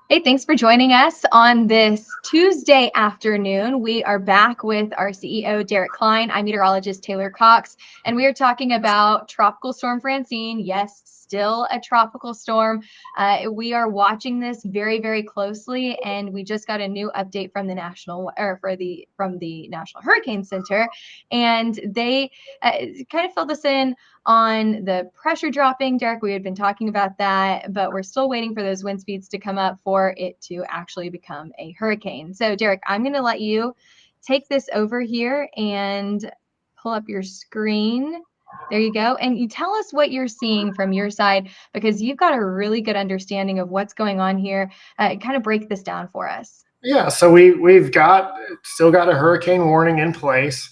Hey, thanks for joining us on this Tuesday afternoon. We are back with our CEO, Derek Klein. I'm meteorologist Taylor Cox, and we are talking about Tropical Storm Francine. Yes, still a tropical storm. We are watching this very, very closely, and we just got a new update from the National Hurricane Center, and they kind of filled us in on the pressure dropping. Derek, we had been talking about that, but we're still waiting for those wind speeds to come up for it to actually become a hurricane. So, Derek, I'm going to let you take this over here and pull up your screen. There you go. And you tell us what you're seeing from your side, because you've got a really good understanding of what's going on here. Kind of break this down for us. Yeah, so we've still got a hurricane warning in place.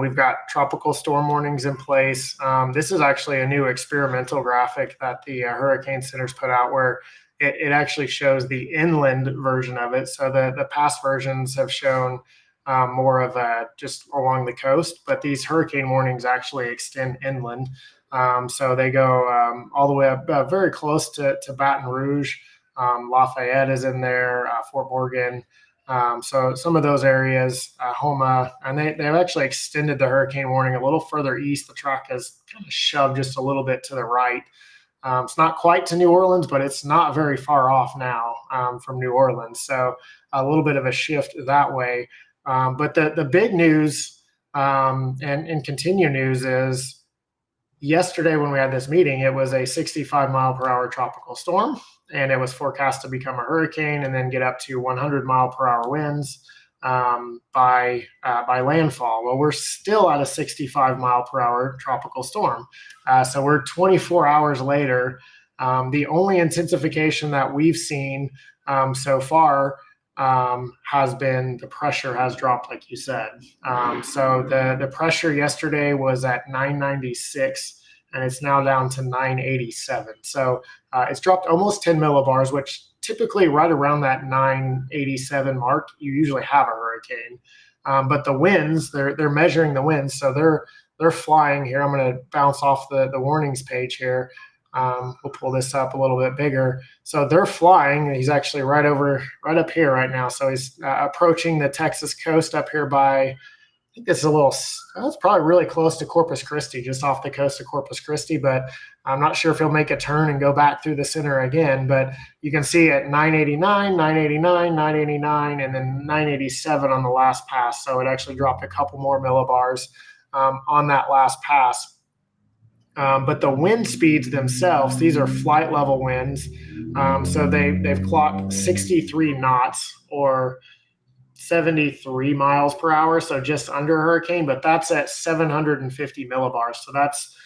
We've got tropical storm warnings in place. This is actually a new experimental graphic that the Hurricane Center's put out, where it actually shows the inland version of it. So the past versions have shown more of just along the coast, but these hurricane warnings actually extend inland. So they go all the way up very close to Baton Rouge. Lafayette is in there, Fort Morgan. So some of those areas, Homa, and they've actually extended the hurricane warning a little further east. The track has kind of shoved just a little bit to the right. It's not quite to New Orleans, but it's not very far off now from New Orleans. So a little bit of a shift that way. But the big news and continue news is yesterday when we had this meeting, it was a 65 mile per hour tropical storm, and it was forecast to become a hurricane and then get up to 100 mile per hour winds by landfall. Well, we're still at a 65 mile per hour tropical storm. So we're 24 hours later. The only intensification that we've seen so far has been the pressure has dropped, like you said. So the pressure yesterday was at 996, and it's now down to 987. So it's dropped almost 10 millibars, which typically right around that 987 mark, you usually have a hurricane. But the winds, they're measuring the winds, so they're flying here. I'm going to bounce off the warnings page here. We'll pull this up a little bit bigger. So they're flying. He's actually right up here right now. So he's approaching the Texas coast up here by, I think it's it's probably really close to Corpus Christi, just off the coast of Corpus Christi, but I'm not sure if he'll make a turn and go back through the center again. But you can see at 989, 989, 989, and then 987 on the last pass. So it actually dropped a couple more millibars on that last pass. But the wind speeds themselves, these are flight level winds. So they've clocked 63 knots or 73 miles per hour, so just under a hurricane, but that's at 750 millibars. So that's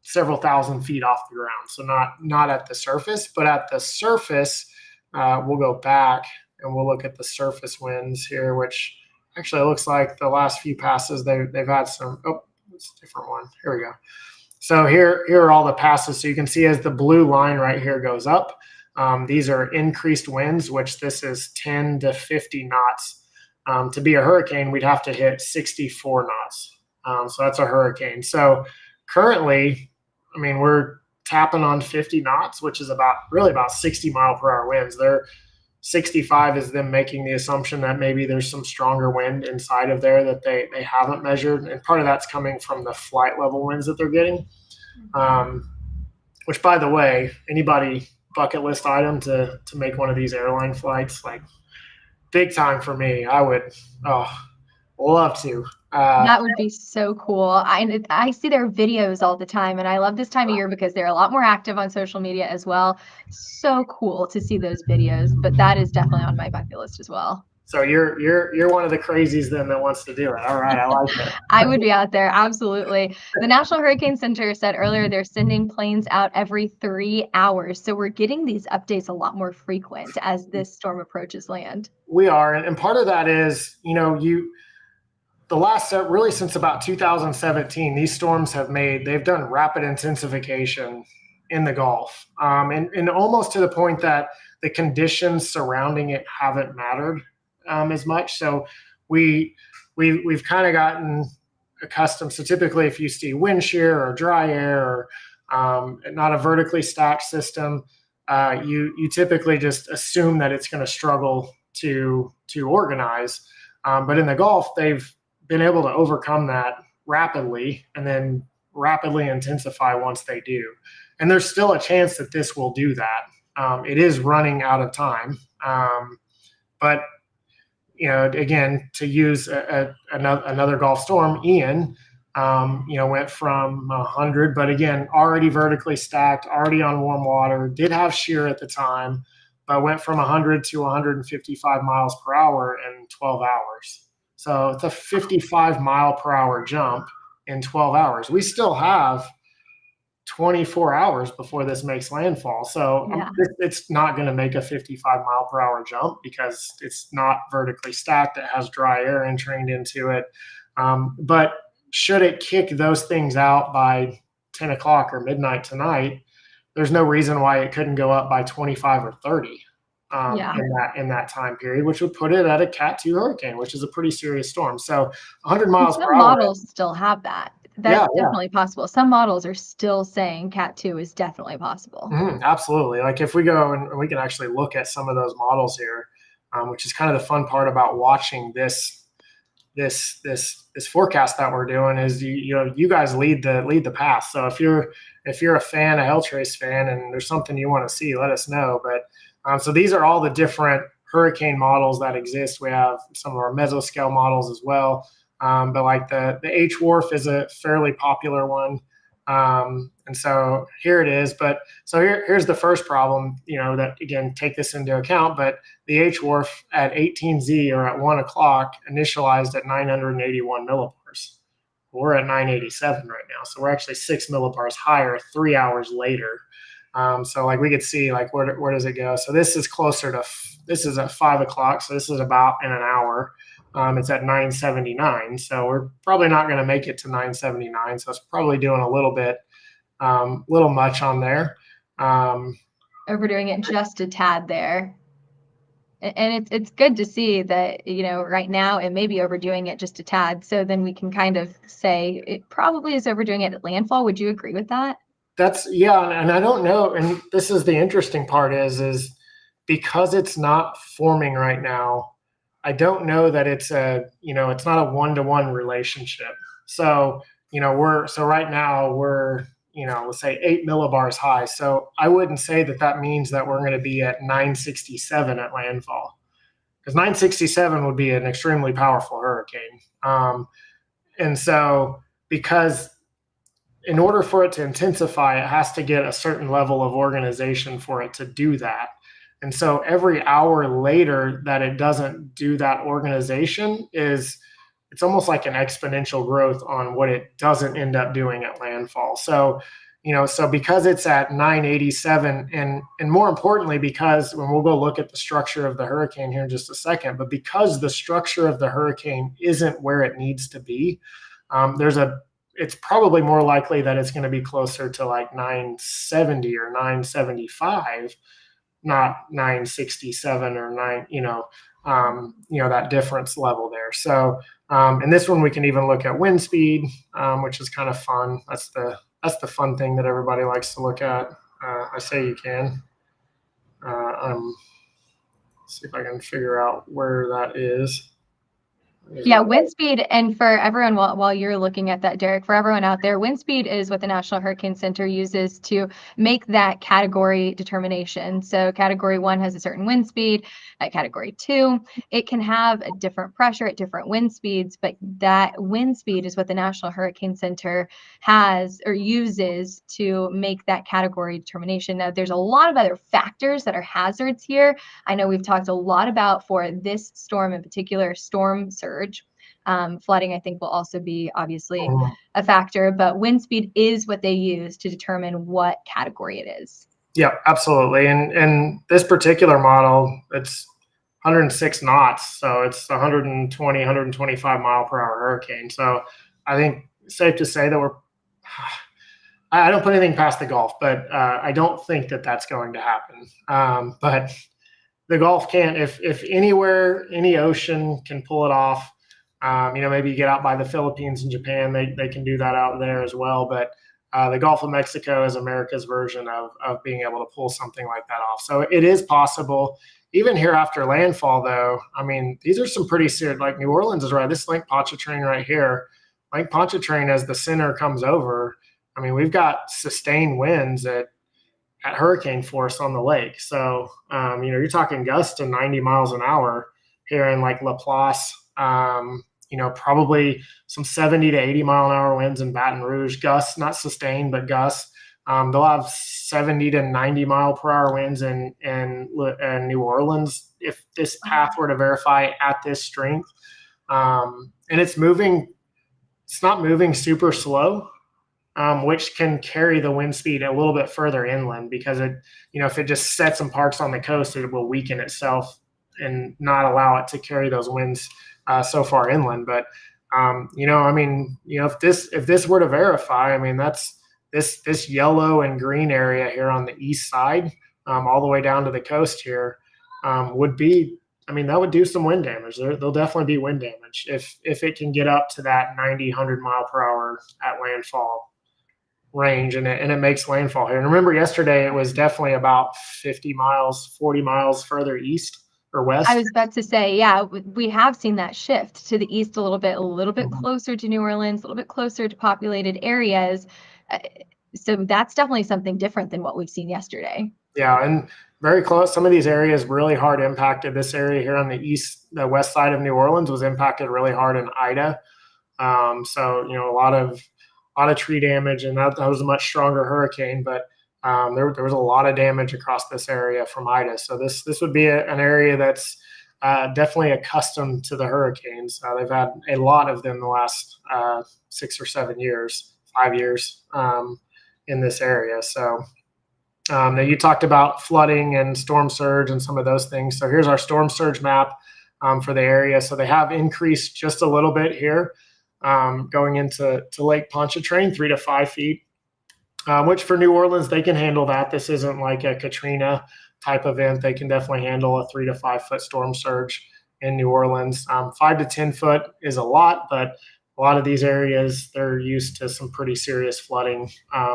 several thousand feet off the ground. So not at the surface, but at the surface, we'll go back and we'll look at the surface winds here, which actually looks like the last few passes they've had some. Oh, it's a different one. Here we go. So here are all the passes. So you can see as the blue line right here goes up, these are increased winds, which this is 10 to 50 knots. To be a hurricane, we'd have to hit 64 knots. So that's a hurricane. So currently, I mean, we're tapping on 50 knots, which is about 60 mile per hour winds. They're 65 is them making the assumption that maybe there's some stronger wind inside of there that they haven't measured. And part of that's coming from the flight level winds that they're getting. Which, by the way, anybody bucket list item to make one of these airline flights, like big time for me. I would love to. That would be so cool. I see their videos all the time, and I love this time of year because they're a lot more active on social media as well. So cool to see those videos, but that is definitely on my bucket list as well. So you're one of the crazies then that wants to do it. All right, I like it. I would be out there, absolutely. The National Hurricane Center said earlier they're sending planes out every 3 hours. So we're getting these updates a lot more frequent as this storm approaches land. We are, and part of that is, the last really since about 2017, these storms they've done rapid intensification in the Gulf, and almost to the point that the conditions surrounding it haven't mattered as much. So we've kind of gotten accustomed. So typically, if you see wind shear or dry air or not a vertically stacked system, you typically just assume that it's going to struggle to organize. But in the Gulf, they've been able to overcome that rapidly and then rapidly intensify once they do. And there's still a chance that this will do that. It is running out of time. But, again, to use another Gulf storm, Ian, went from 100, but again, already vertically stacked, already on warm water, did have shear at the time, but went from 100 to 155 miles per hour in 12 hours. So it's a 55 mile per hour jump in 12 hours. We still have 24 hours before this makes landfall. So it's not going to make a 55 mile per hour jump because it's not vertically stacked. It has dry air entrained into it. But should it kick those things out by 10 o'clock or midnight tonight, there's no reason why it couldn't go up by 25 or 30 in that time period, which would put it at a Cat 2 hurricane, which is a pretty serious storm. So 100 miles per hour. Some models still have that. That's definitely possible. Some models are still saying Cat 2 is definitely possible. Absolutely. Like if we go and we can actually look at some of those models here, which is kind of the fun part about watching this forecast that we're doing is you guys lead the path. So if you're a fan, a Helltrace fan, and there's something you want to see, let us know. But so these are all the different hurricane models that exist. We have some of our mesoscale models as well. But like the H-Wharf is a fairly popular one. And so here it is. But so here's the first problem, that again, take this into account. But the H-Wharf at 18Z or at 1 o'clock initialized at 981 millibars. We're at 987 right now. So we're actually 6 millibars higher 3 hours later. So like we could see like where does it go? So this is this is at 5 o'clock. So this is about in an hour. It's at 979. So we're probably not going to make it to 979. So it's probably doing a little bit, little much on there. Overdoing it just a tad there. And it's good to see that, right now it may be overdoing it just a tad. So then we can kind of say it probably is overdoing it at landfall. Would you agree with that? And I don't know. And this is the interesting part is because it's not forming right now, I don't know that it's it's not a 1-to-1 relationship. So, right now we're, let's say 8 millibars high. So I wouldn't say that means that we're going to be at 967 at landfall, because 967 would be an extremely powerful hurricane. And so because in order for it to intensify, it has to get a certain level of organization for it to do that. And so every hour later that it doesn't do that organization it's almost like an exponential growth on what it doesn't end up doing at landfall. So, so because it's at 987 and more importantly, because when we'll go look at the structure of the hurricane here in just a second, but because the structure of the hurricane isn't where it needs to be, it's probably more likely that it's going to be closer to like 970 or 975, not 967 or 9, that difference level there. So, and this one we can even look at wind speed, which is kind of fun. That's the fun thing that everybody likes to look at. I say you can. See if I can figure out where that is. Yeah, wind speed, and for everyone, while you're looking at that, Derek, for everyone out there, wind speed is what the National Hurricane Center uses to make that category determination. So Category 1 has a certain wind speed. At Category 2, it can have a different pressure at different wind speeds, but that wind speed is what the National Hurricane Center has or uses to make that category determination. Now, there's a lot of other factors that are hazards here. I know we've talked a lot about, for this storm in particular, storm surge. Flooding, I think, will also be obviously a factor, but wind speed is what they use to determine what category it is. Yeah, absolutely. And this particular model, it's 106 knots. So it's 120, 125 mile per hour hurricane. So I think it's safe to say that I don't put anything past the Gulf, but I don't think that that's going to happen. But the Gulf can't, if anywhere, any ocean can pull it off. Maybe you get out by the Philippines and Japan, they can do that out there as well. But the Gulf of Mexico is America's version of being able to pull something like that off. So it is possible. Even here after landfall, though, I mean, these are some pretty serious, like New Orleans is right. This Lake Pontchartrain right here, Lake Pontchartrain as the center comes over, I mean, we've got sustained winds at hurricane force on the lake. So, you're talking gusts to 90 miles an hour here in like Laplace, probably some 70 to 80 mile an hour winds in Baton Rouge, gusts, not sustained, but gusts. They'll have 70 to 90 mile per hour winds in New Orleans if this path were to verify at this strength. And it's not moving super slow, which can carry the wind speed a little bit further inland because if it just sets and parks on the coast, it will weaken itself and not allow it to carry those winds so far inland. But if this were to verify, I mean, that's this yellow and green area here on the east side, all the way down to the coast here, would be. I mean, that would do some wind damage. There'll definitely be wind damage if it can get up to that 90, 100 mile per hour at landfall range, and it makes landfall here. And remember, yesterday it was definitely about 50 miles, 40 miles further east or west. I was about to say, yeah, we have seen that shift to the east a little bit closer to New Orleans, a little bit closer to populated areas. So that's definitely something different than what we've seen yesterday. Yeah, and very close. Some of these areas really hard impacted. This area here on the west side of New Orleans was impacted really hard in Ida. So a lot of tree damage, and that was a much stronger hurricane, but there was a lot of damage across this area from Ida. So this would be an area that's definitely accustomed to the hurricanes. They've had a lot of them the last 6 or 7 years, 5 years in this area. So now you talked about flooding and storm surge and some of those things. So here's our storm surge map for the area. So they have increased just a little bit here. Going into Lake Pontchartrain, 3 to 5 feet, which for New Orleans, they can handle that. This isn't like a Katrina type event. They can definitely handle a 3 to 5 foot storm surge in New Orleans. 5 to 10 foot is a lot, but a lot of these areas, they're used to some pretty serious flooding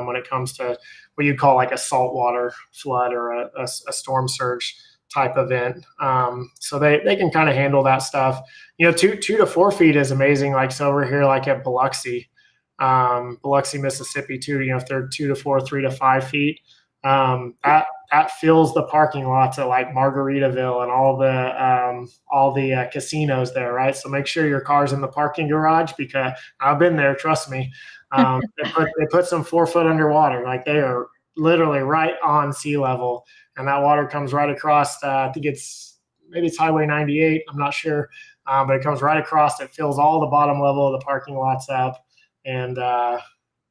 when it comes to what you'd call like a saltwater flood or a storm surge type event. So they can kind of handle that stuff. 2 to 4 feet is amazing. Like, so over here, like at Biloxi, Mississippi too, if they're 2 to 4, 3 to 5 feet, that fills the parking lots at like Margaritaville and all the casinos there. Right. So make sure your car's in the parking garage, because I've been there. Trust me. They put some 4 foot underwater, like they are literally right on sea level. And that water comes right across, I think maybe it's Highway 98. I'm not sure. But it comes right across. It fills all the bottom level of the parking lots up. And,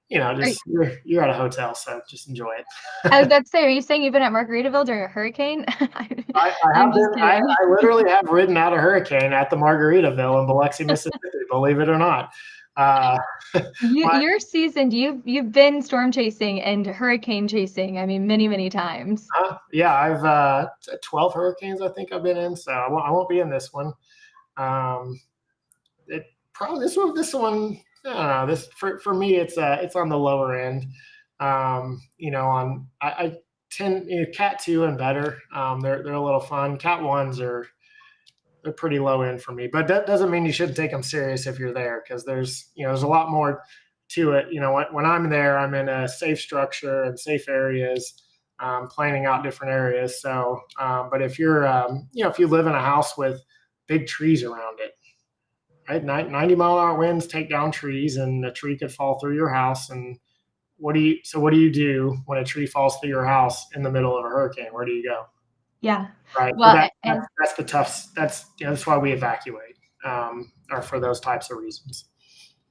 you're at a hotel, so just enjoy it. I was about to say, are you saying you've been at Margaritaville during a hurricane? I have been. I literally have ridden out a hurricane at the Margaritaville in Biloxi, Mississippi, believe it or not. You're seasoned. You've been storm chasing and hurricane chasing. I mean, many, many times. Yeah, I've 12 hurricanes I think I've been in, so I won't be in this one. This one. I don't know. This for me, it's on the lower end. I tend Cat 2 and better. They're a little fun. Cat 1s they're pretty low end for me, but that doesn't mean you shouldn't take them serious if you're there, because there's a lot more to it. When I'm there, I'm in a safe structure and safe areas, planning out different areas. So, but if you're if you live in a house with big trees around it, right, 90 mile an hour winds take down trees, and a tree could fall through your house. And what do you do when a tree falls through your house in the middle of a hurricane? Where do you go? Yeah. Right. Well, So that's the tough. That's why we evacuate, or for those types of reasons.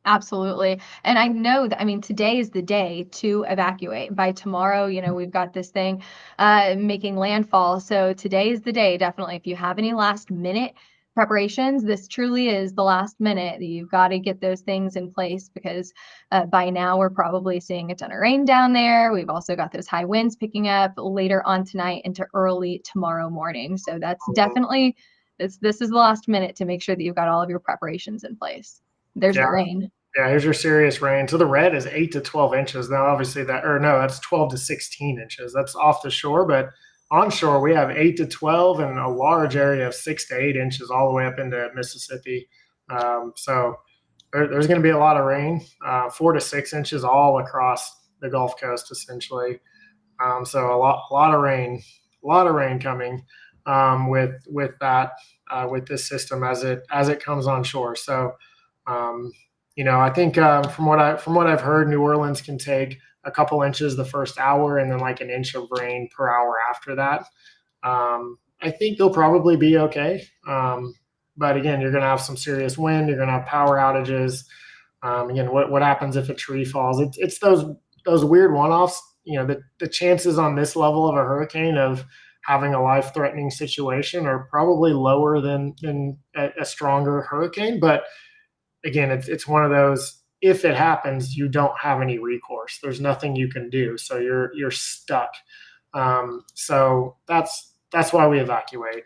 absolutely. And I know that, I mean, today is the day to evacuate. By tomorrow, we've got this thing making landfall. So today is the day, definitely. If you have any last minute preparations, this truly is the last minute. You've got to get those things in place, because by now we're probably seeing a ton of rain down there. We've also got those high winds picking up later on tonight into early tomorrow morning. So that's definitely, this is the last minute to make sure that you've got all of your preparations in place. There's the rain. Yeah, here's your serious rain. So the red is 8 to 12 inches. Now, obviously that's 12 to 16 inches. That's off the shore, but onshore we have 8 to 12 and a large area of 6 to 8 inches all the way up into Mississippi. So there's going to be a lot of rain, 4 to 6 inches all across the Gulf Coast, essentially. So a lot of rain, coming with this system as it comes on shore. So, I think from what I've heard, New Orleans can take a couple inches the first hour, and then like an inch of rain per hour after that. I think they'll probably be okay. But again, you're going to have some serious wind. You're going to have power outages. Again, what happens if a tree falls? It's those weird one-offs. The chances on this level of a hurricane of having a life-threatening situation are probably lower than a stronger hurricane. But again, it's one of those. If it happens, you don't have any recourse. There's nothing you can do, so you're stuck. So that's why we evacuate,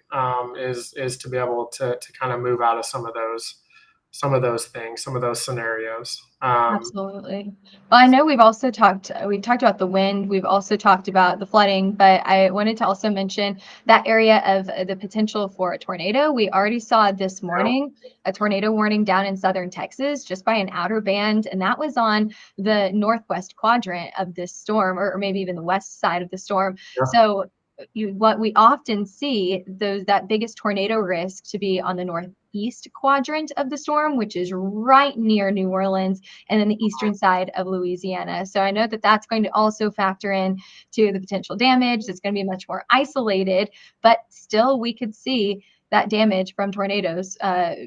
is to be able to kind of move out of some of those things, some of those scenarios. Absolutely. Well, I know we talked about the wind. We've also talked about the flooding, but I wanted to also mention that area of the potential for a tornado. We already saw this morning a tornado warning down in southern Texas just by an outer band, and that was on the northwest quadrant of this storm, or maybe even the west side of the storm. Yeah. So what we often see, that biggest tornado risk to be on the northeast quadrant of the storm, which is right near New Orleans, and then the eastern side of Louisiana. So I know that that's going to also factor in to the potential damage. It's going to be much more isolated, but still we could see that damage from tornadoes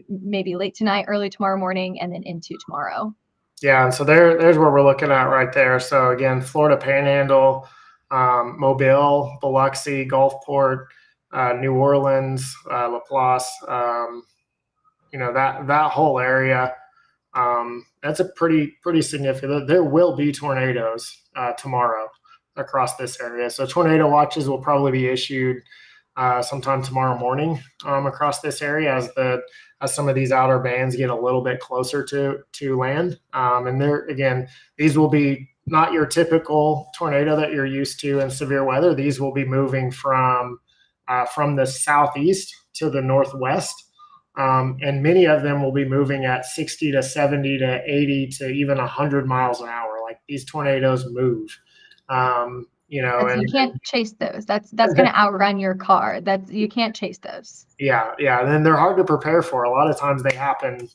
maybe late tonight, early tomorrow morning, and then into tomorrow. Yeah, and so there's where we're looking at right there. So again, Florida Panhandle, Mobile, Biloxi, Gulfport, New Orleans, Laplace, that whole area. That's a pretty significant. There will be tornadoes tomorrow across this area. So tornado watches will probably be issued sometime tomorrow morning across this area as some of these outer bands get a little bit closer to land. And there again, these will be not your typical tornado that you're used to in severe weather. These will be moving from the southeast to the northwest. And many of them will be moving at 60 to 70 to 80 to even 100 miles an hour. Like, these tornadoes move. You can't chase those. That's going to outrun your car. You can't chase those. Yeah. And then they're hard to prepare for. A lot of times they happen.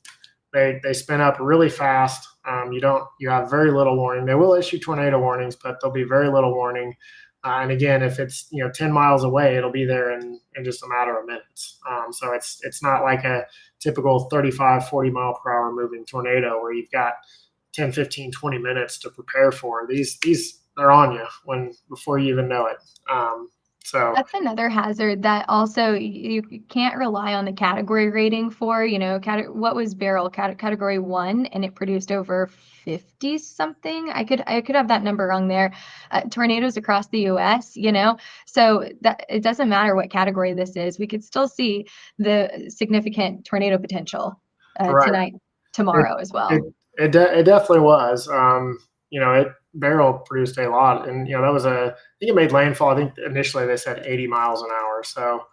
They spin up really fast. You have very little warning. They will issue tornado warnings, but there'll be very little warning. And again, if it's 10 miles away, it'll be there in just a matter of minutes. So it's not like a typical 35, 40 mile per hour moving tornado where you've got 10, 15, 20 minutes to prepare for. These they're on you before you even know it. So that's another hazard that also you can't rely on the category rating for. What was Beryl category 1, and it produced over 50 something. I could have that number wrong there. Tornadoes across the U.S. So that it doesn't matter what category this is. We could still see the significant tornado potential right. tomorrow as well. It definitely was. Beryl produced a lot, and that was I think it made landfall. I think initially they said 80 miles an hour. So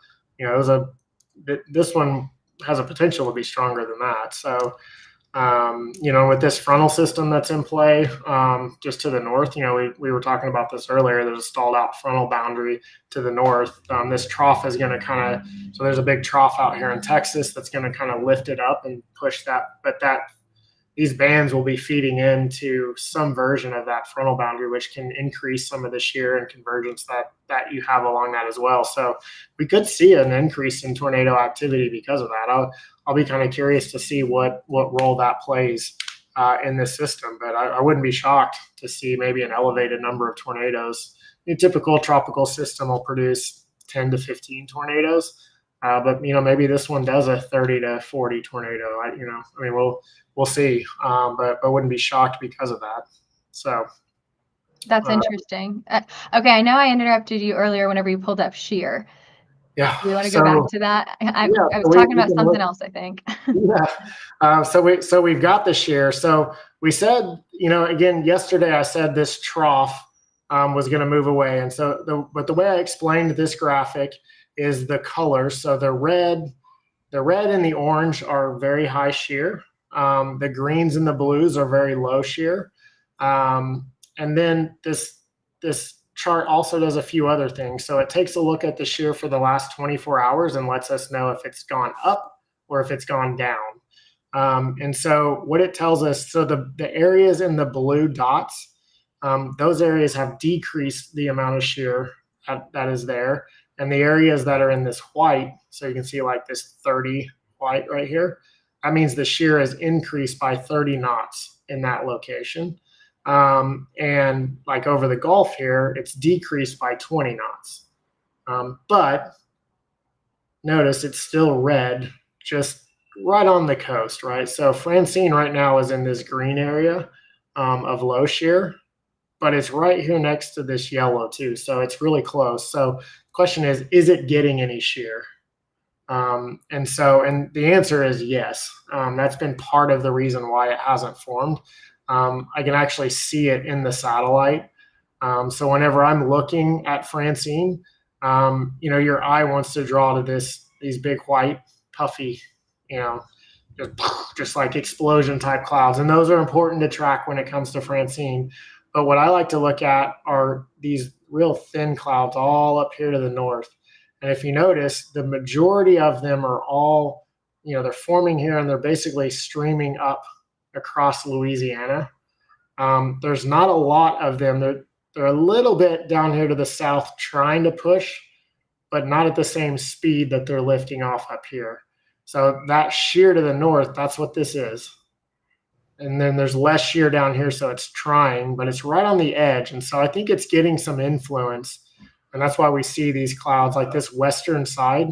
this one has a potential to be stronger than that. So with this frontal system that's in play, just to the north, we were talking about this earlier. There's a stalled out frontal boundary to the north. This trough is going to so there's a big trough out here in Texas that's going to kind of lift it up and push that, but these bands will be feeding into some version of that frontal boundary, which can increase some of the shear and convergence that you have along that as well. So we could see an increase in tornado activity because of that. I'll be kind of curious to see what role that plays in this system, but I wouldn't be shocked to see maybe an elevated number of tornadoes. A typical tropical system will produce 10 to 15 tornadoes. But maybe this one does a 30 to 40 tornado. We'll see. But I wouldn't be shocked because of that. So that's interesting. Okay, I know I interrupted you earlier whenever you pulled up shear. Yeah. Do we want to go back So to that? I yeah, was so talking we about can something look. else, I think. Yeah. So we've got the shear. So we said, again, yesterday I said this trough was going to move away. And so but the way I explained this graphic is the colors. So the red and the orange are very high shear. The greens and the blues are very low shear. And then this chart also does a few other things. So it takes a look at the shear for the last 24 hours and lets us know if it's gone up or if it's gone down. And so what it tells us, so the areas in the blue dots, those areas have decreased the amount of shear that is there. And the areas that are in this white, so you can see like this 30 white right here, that means the shear has increased by 30 knots in that location. And like over the Gulf here, it's decreased by 20 knots. But notice it's still red, just right on the coast, right? So Francine right now is in this green area of low shear, but it's right here next to this yellow too. So it's really close. So the question is it getting any shear? And the answer is yes. That's been part of the reason why it hasn't formed. I can actually see it in the satellite. So whenever I'm looking at Francine, your eye wants to draw to these big white puffy, you know, just like explosion type clouds. And those are important to track when it comes to Francine. But what I like to look at are these real thin clouds all up here to the north. And if you notice, the majority of them are all, they're forming here and they're basically streaming up across Louisiana. There's not a lot of them. They're a little bit down here to the south trying to push, but not at the same speed that they're lifting off up here. So that shear to the north, that's what this is. And then there's less shear down here, so it's trying, but it's right on the edge. And so I think it's getting some influence. And that's why we see these clouds like this western side.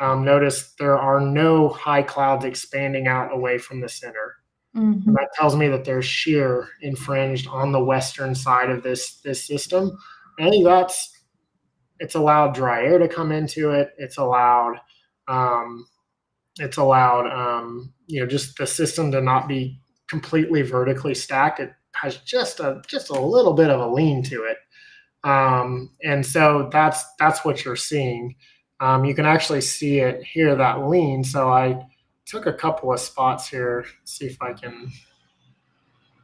Notice there are no high clouds expanding out away from the center. Mm-hmm. And that tells me that there's shear infringed on the western side of this system. And I think it's allowed dry air to come into it. It's allowed just the system to not be completely vertically stacked. It has just a little bit of a lean to it. And so that's what you're seeing. You can actually see it here, that lean. So I took a couple of spots here, see if I can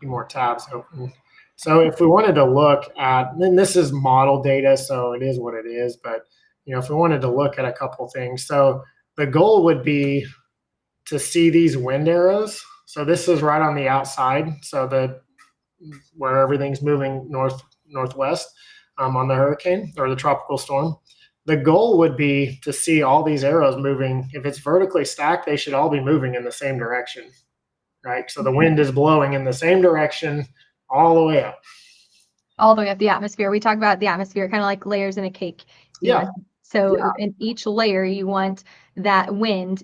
get more tabs open. So if we wanted to look at, then this is model data, so it is what it is. But if we wanted to look at a couple things, so the goal would be to see these wind arrows. So this is right on the outside, so where everything's moving northwest on the hurricane or the tropical storm. The goal would be to see all these arrows moving. If it's vertically stacked, they should all be moving in the same direction, right? So the wind is blowing in the same direction all the way up. All the way up the atmosphere. We talk about the atmosphere kind of like layers in a cake. In each layer, you want that wind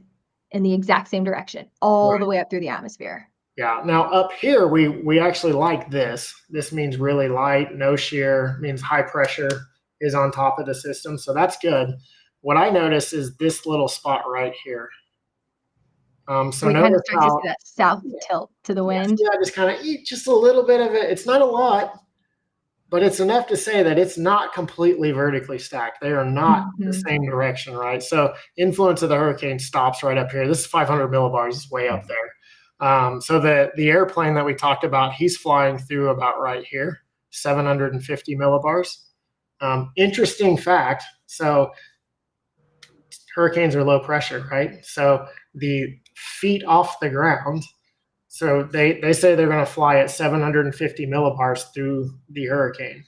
in the exact same direction, all the way up through the atmosphere. Yeah. Now up here, we actually like this. This means really light, no shear, means high pressure is on top of the system. So that's good. What I notice is this little spot right here. So we kind of start to see that south tilt to the wind. Yeah, just kind of eat just a little bit of it. It's not a lot, but it's enough to say that it's not completely vertically stacked. They are not the same direction, right? So influence of the hurricane stops right up here. This is 500 millibars, it's way up there. So the airplane that we talked about, he's flying through about right here, 750 millibars. Interesting fact. So hurricanes are low pressure, right? So the feet off the ground, so they say they're going to fly at 750 millibars through the hurricane,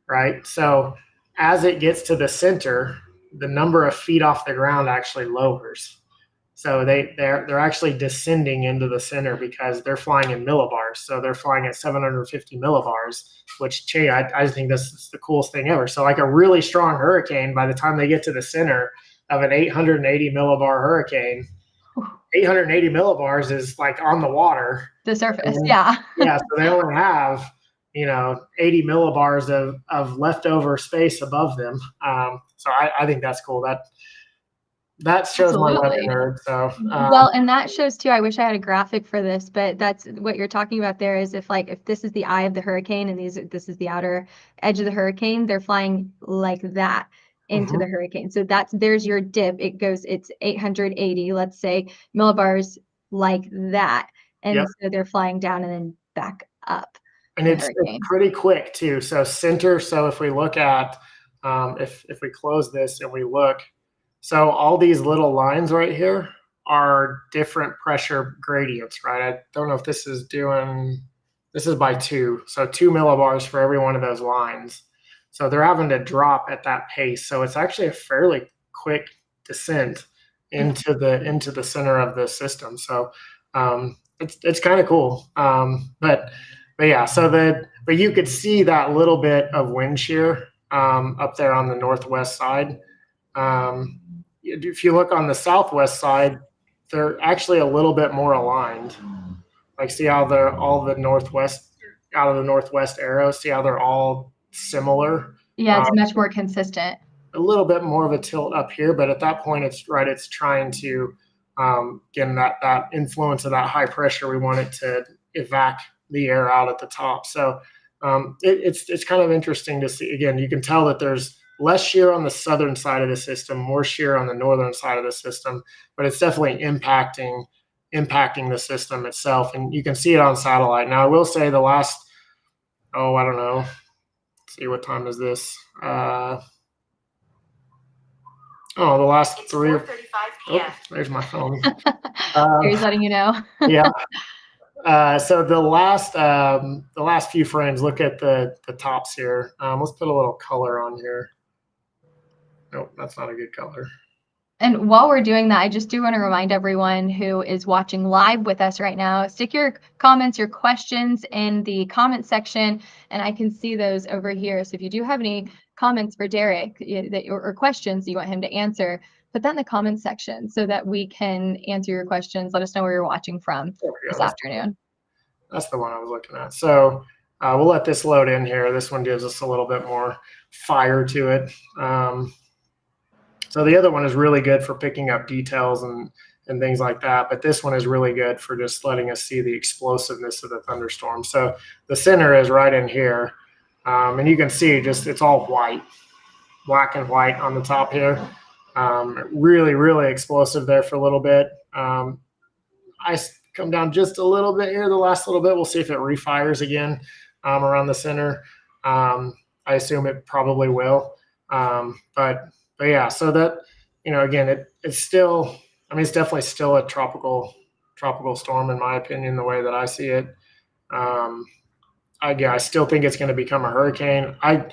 right? So as it gets to the center, the number of feet off the ground actually lowers. So they're actually descending into the center because they're flying in millibars. So they're flying at 750 millibars, which I think this is the coolest thing ever. So like a really strong hurricane, by the time they get to the center of an 880 millibar hurricane, 880 millibars is like on the water. The surface, and, yeah. Yeah, so they only have 80 millibars of leftover space above them. So I think that's cool. That shows my weather Absolutely. nerd. So Well, and that shows too, I wish I had a graphic for this, but that's what you're talking about there is if this is the eye of the hurricane and this is the outer edge of the hurricane, they're flying like that into the hurricane. So there's your dip. It's 880, let's say, millibars like that. And yep. so they're flying down and then back up And the it's hurricane. pretty quick too. So center. So if we look at, if we close this and we look, so all these little lines right here are different pressure gradients, right? I don't know if this is by 2. So 2 millibars for every one of those lines. So they're having to drop at that pace. So it's actually a fairly quick descent into the center of the system. So it's kind of cool. But yeah, but you could see that little bit of wind shear up there on the northwest side. If you look on the southwest side, they're actually a little bit more aligned. Like, see how they're all the northwest out of the northwest arrow. See how they're all similar. Yeah, it's much more consistent. A little bit more of a tilt up here, but at that point, it's trying to get that influence of that high pressure. We want it to evac the air out at the top. So it's kind of interesting to see. Again, you can tell that there's less shear on the southern side of the system, more shear on the northern side of the system, but it's definitely impacting the system itself. And you can see it on satellite. Now, I will say the last, I don't know. Let's see, what time is this? The last it's 3 p.m. There's my phone. Here's letting you know. Yeah. So the last few frames, look at the tops here. Let's put a little color on here. Nope, that's not a good color. And while we're doing that, I just do want to remind everyone who is watching live with us right now, stick your comments, your questions in the comment section, and I can see those over here. So if you do have any comments for Derek or questions you want him to answer, put that in the comment section so that we can answer your questions. Let us know where you're watching from this afternoon. That's the one I was looking at. So we'll let this load in here. This one gives us a little bit more fire to it. So the other one is really good for picking up details and things like that. But this one is really good for just letting us see the explosiveness of the thunderstorm. So the center is right in here. And you can see it's all white, black and white on the top here. Really, really explosive there for a little bit. I come down just a little bit here, the last little bit. We'll see if it refires again around the center. I assume it probably will. But yeah, so that, again, it's still, it's definitely still a tropical storm in my opinion, the way that I see it. I still think it's going to become a hurricane. I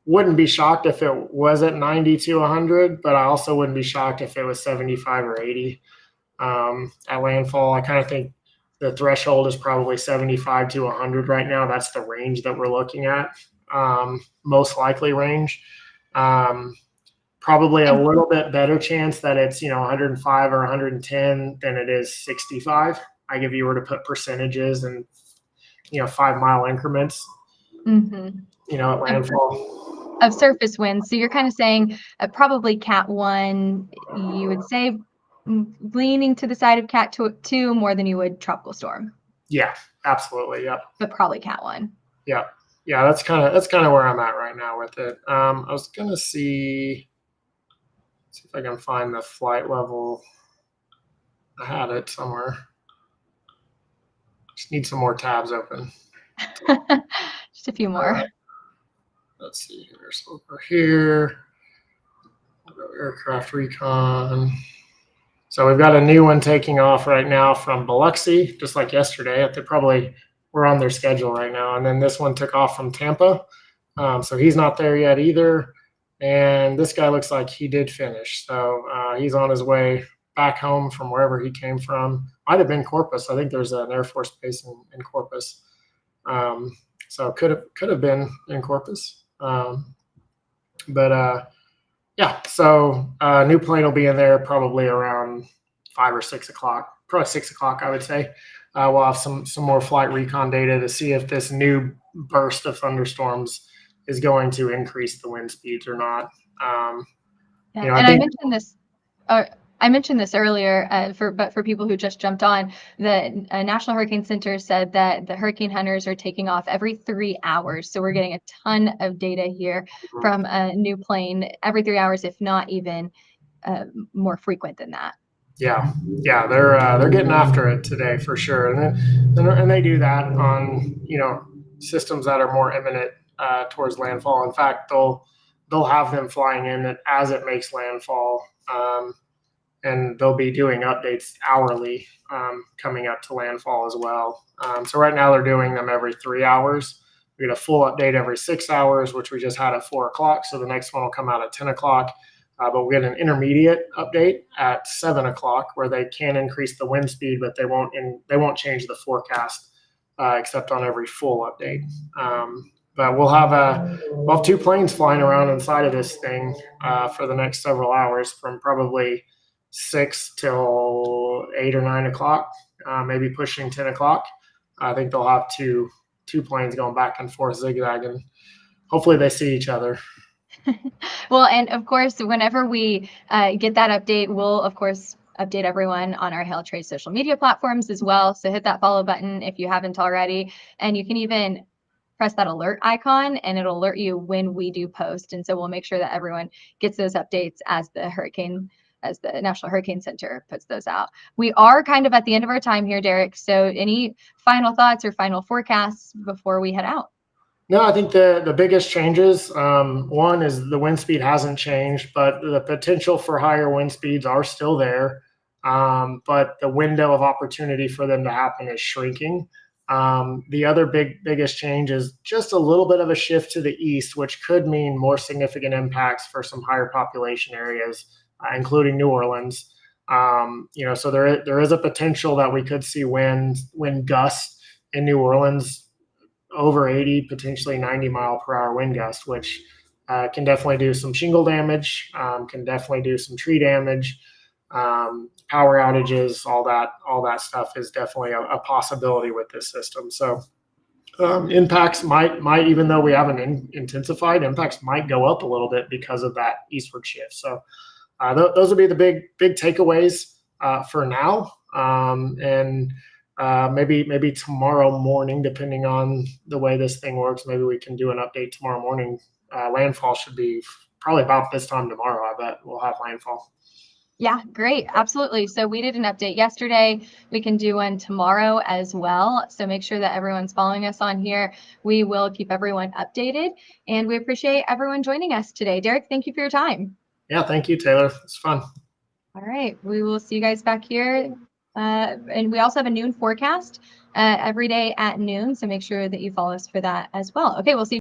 wouldn't be shocked if it was at 90 to 100, but I also wouldn't be shocked if it was 75 or 80 at landfall. I kind of think the threshold is probably 75 to 100 right now. That's the range that we're looking at, most likely range. Probably a little bit better chance that it's 105 or 110 than it is 65. Like if you were to put percentages and 5-mile increments, at landfall of surface winds. So you're kind of saying probably Cat 1. You would say leaning to the side of Cat 2 more than you would tropical storm. Yeah, absolutely. Yep. But probably Cat 1. Yeah. Yeah, that's kind of where I'm at right now with it. I was gonna see if I can find the flight level. I had it somewhere. Just need some more tabs open. Just a few more. Let's see here. So over here, we'll go aircraft recon. So we've got a new one taking off right now from Biloxi, just like yesterday. They probably were on their schedule right now. And then this one took off from Tampa. So he's not there yet either. And this guy looks like he did finish. So he's on his way back home from wherever he came from. Might have been Corpus. I think there's an Air Force base in Corpus. So could have been in Corpus. Yeah, so new plane will be in there probably around 5 or 6 o'clock, probably 6 o'clock, I would say. We'll have some more flight recon data to see if this new burst of thunderstorms is going to increase the wind speeds or not. Yeah, and I mentioned this earlier, but for people who just jumped on, the National Hurricane Center said that the hurricane hunters are taking off every 3 hours. So we're getting a ton of data here from a new plane every 3 hours, if not even more frequent than that. Yeah, they're getting after it today for sure, and they do that on systems that are more imminent towards landfall. In fact, they'll have them flying in as it makes landfall, and they'll be doing updates hourly coming up to landfall as well. So right now they're doing them every 3 hours. We get a full update every 6 hours, which we just had at 4 o'clock. So the next one will come out at 10 o'clock. But we get an intermediate update at 7 o'clock where they can increase the wind speed, but they won't change the forecast except on every full update. But we'll have 2 planes flying around inside of this thing for the next several hours, from probably 6 till 8 or 9 o'clock, maybe pushing 10 o'clock. I think they'll have two planes going back and forth, zigzagging. Hopefully they see each other. Well, and of course, whenever we get that update, we'll, of course, update everyone on our Hail Trace social media platforms as well. So hit that follow button if you haven't already. And you can even press that alert icon and it'll alert you when we do post. And so we'll make sure that everyone gets those updates as the National Hurricane Center puts those out. We are kind of at the end of our time here, Derek. So any final thoughts or final forecasts before we head out? No, I think the biggest changes, one is the wind speed hasn't changed, but the potential for higher wind speeds are still there. But the window of opportunity for them to happen is shrinking. The other biggest change is just a little bit of a shift to the east, which could mean more significant impacts for some higher population areas, including New Orleans. So there is a potential that we could see wind gusts in New Orleans over 80, potentially 90-mile-per-hour wind gust, which can definitely do some shingle damage, can definitely do some tree damage, power outages, all that stuff is definitely a possibility with this system. So impacts might, even though we haven't intensified, impacts might go up a little bit because of that eastward shift. So those would be the big takeaways for now. And maybe tomorrow morning, depending on the way this thing works, maybe we can do an update tomorrow morning. Landfall should be probably about this time tomorrow. I bet we'll have landfall. Yeah, great. Absolutely. So we did an update yesterday. We can do one tomorrow as well. So make sure that everyone's following us on here. We will keep everyone updated, and we appreciate everyone joining us today. Derek, thank you for your time. Yeah, thank you, Taylor. It's fun. All right. We will see you guys back here. And we also have a noon forecast every day at noon. So make sure that you follow us for that as well. Okay, we'll see you.